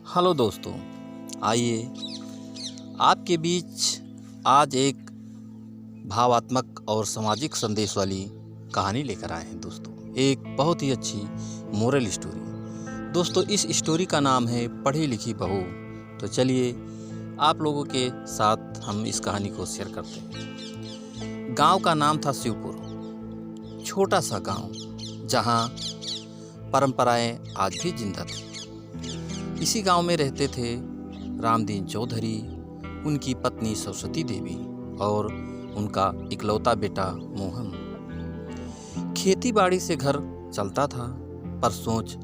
Hello दोस्तों, आइए आपके बीच आज एक भावात्मक और सामाजिक संदेश वाली कहानी लेकर आए हैं। दोस्तों, एक बहुत ही अच्छी मोरल स्टोरी। दोस्तों, इस स्टोरी का नाम है पढ़ी लिखी बहू। तो चलिए आप लोगों के साथ हम इस कहानी को शेयर करते हैं। गांव का नाम था शिवपुर। छोटा सा गांव जहां परंपराएं आज भी जिंदा थी। इसी गांव में रहते थे रामदीन चौधरी, उनकी पत्नी सरस्वती देवी और उनका इकलौता बेटा मोहन। खेती बाड़ी से घर चलता था, पर सोच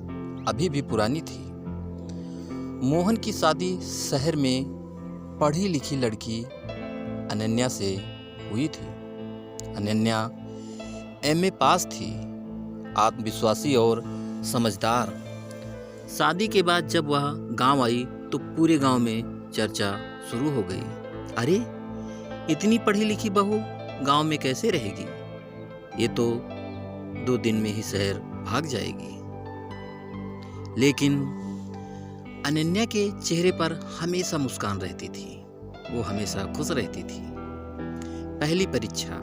अभी भी पुरानी थी। मोहन की शादी शहर में पढ़ी लिखी लड़की अनन्या से हुई थी। अनन्या एमए पास थी, आत्मविश्वासी और समझदार। शादी के बाद जब वह गांव आई तो पूरे गांव में चर्चा शुरू हो गई। अरे, इतनी पढ़ी लिखी बहू गांव में कैसे रहेगी? ये तो 2 दिन में ही शहर भाग जाएगी। लेकिन अनन्या के चेहरे पर हमेशा मुस्कान रहती थी। वो हमेशा खुश रहती थी। पहली परीक्षा,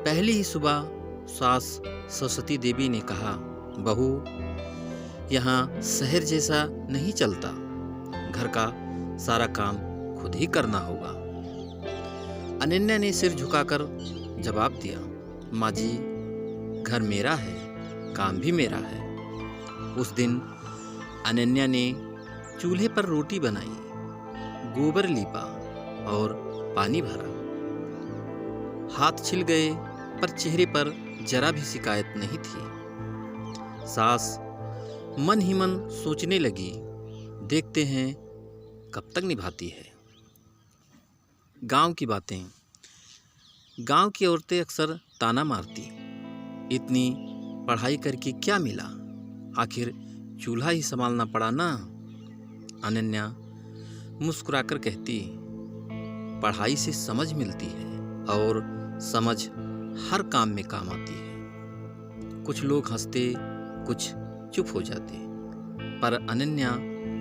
पहली ही सुबह सास सरस्वती देवी ने कहा, बहू, यहाँ शहर जैसा नहीं चलता। घर का सारा काम खुद ही करना होगा। अनन्या ने सिर झुकाकर जवाब दिया, माँ जी, घर मेरा है, काम भी मेरा है। उस दिन अनन्या ने चूल्हे पर रोटी बनाई, गोबर लीपा और पानी भरा। हाथ छिल गए, पर चेहरे पर जरा भी शिकायत नहीं थी। सास मन ही मन सोचने लगी, देखते हैं कब तक निभाती है। गांव की बातें। गांव की औरतें अक्सर ताना मारती, इतनी पढ़ाई करके क्या मिला, आखिर चूल्हा ही संभालना पड़ा ना। अनन्या मुस्कुराकर कहती, पढ़ाई से समझ मिलती है और समझ हर काम में काम आती है। कुछ लोग हंसते, कुछ चुप हो जाते, पर अनन्या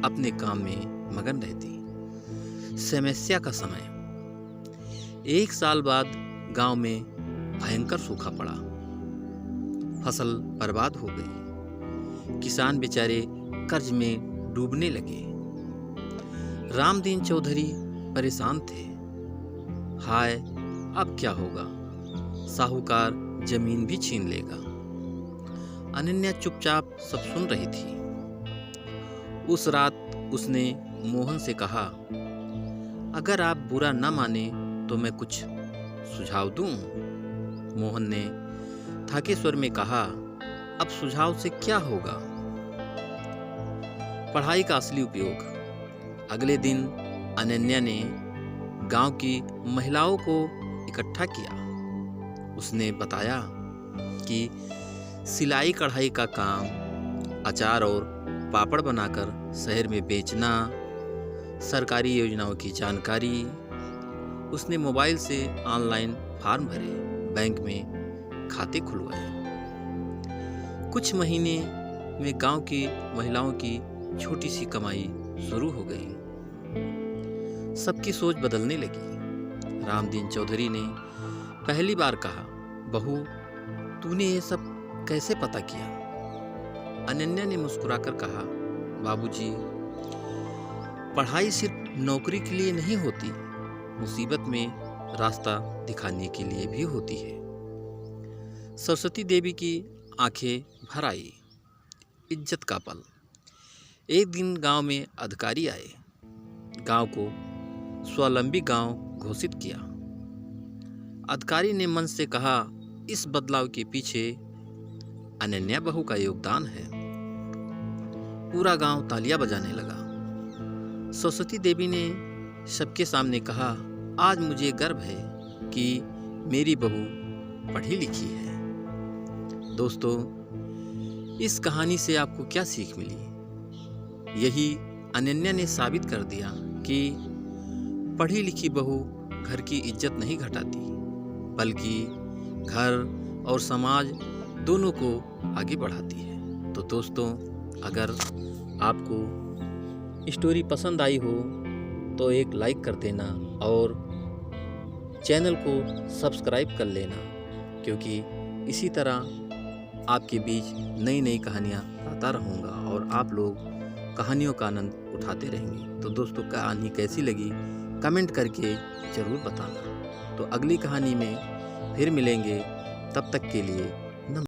अपने काम में मगन रहती। समस्या का समय। 1 साल बाद गांव में भयंकर सूखा पड़ा। फसल बर्बाद हो गई। किसान बेचारे कर्ज में डूबने लगे। रामदीन चौधरी परेशान थे। हाय, अब क्या होगा? साहूकार जमीन भी छीन लेगा। अनन्या चुपचाप सब सुन रही थी। उस रात उसने मोहन से कहा, अगर आप बुरा न माने तो मैं कुछ सुझाव दूं? मोहन ने थाके स्वर में कहा, अब सुझाव से क्या होगा? पढ़ाई का असली उपयोग। अगले दिन अनन्या ने गांव की महिलाओं को इकट्ठा किया। उसने बताया कि सिलाई कढ़ाई का काम, अचार और पापड़ बनाकर शहर में बेचना, सरकारी योजनाओं की जानकारी। उसने मोबाइल से ऑनलाइन फॉर्म भरे, बैंक में खाते खुलवाए। कुछ महीने में गांव की महिलाओं की छोटी सी कमाई शुरू हो गई। सबकी सोच बदलने लगी। रामदीन चौधरी ने पहली बार कहा, बहू, तूने ये सब कैसे पता किया? अनन्या ने मुस्कुराकर कहा, बाबूजी, पढ़ाई सिर्फ नौकरी के लिए नहीं होती, मुसीबत में रास्ता दिखाने के लिए भी होती है। सरस्वती देवी की आंखें भर आई। इज्जत का पल। एक दिन गांव में अधिकारी आए। गांव को स्वावलंबी गांव घोषित किया। अधिकारी ने मन से कहा, इस बदलाव के पीछे अनन्या बहू का योगदान है। पूरा गांव तालियां बजाने लगा। सरस्वती देवी ने सबके सामने कहा, आज मुझे गर्व है कि मेरी बहू पढ़ी लिखी है। दोस्तों, इस कहानी से आपको क्या सीख मिली? यही अनन्या ने साबित कर दिया कि पढ़ी लिखी बहू घर की इज्जत नहीं घटाती, बल्कि घर और समाज दोनों को आगे बढ़ाती है। तो दोस्तों, अगर आपको स्टोरी पसंद आई हो तो एक लाइक कर देना और चैनल को सब्सक्राइब कर लेना, क्योंकि इसी तरह आपके बीच नई नई कहानियाँ लाता रहूँगा और आप लोग कहानियों का आनंद उठाते रहेंगे। तो दोस्तों, कहानी कैसी लगी कमेंट करके ज़रूर बताना। तो अगली कहानी में फिर मिलेंगे, तब तक के लिए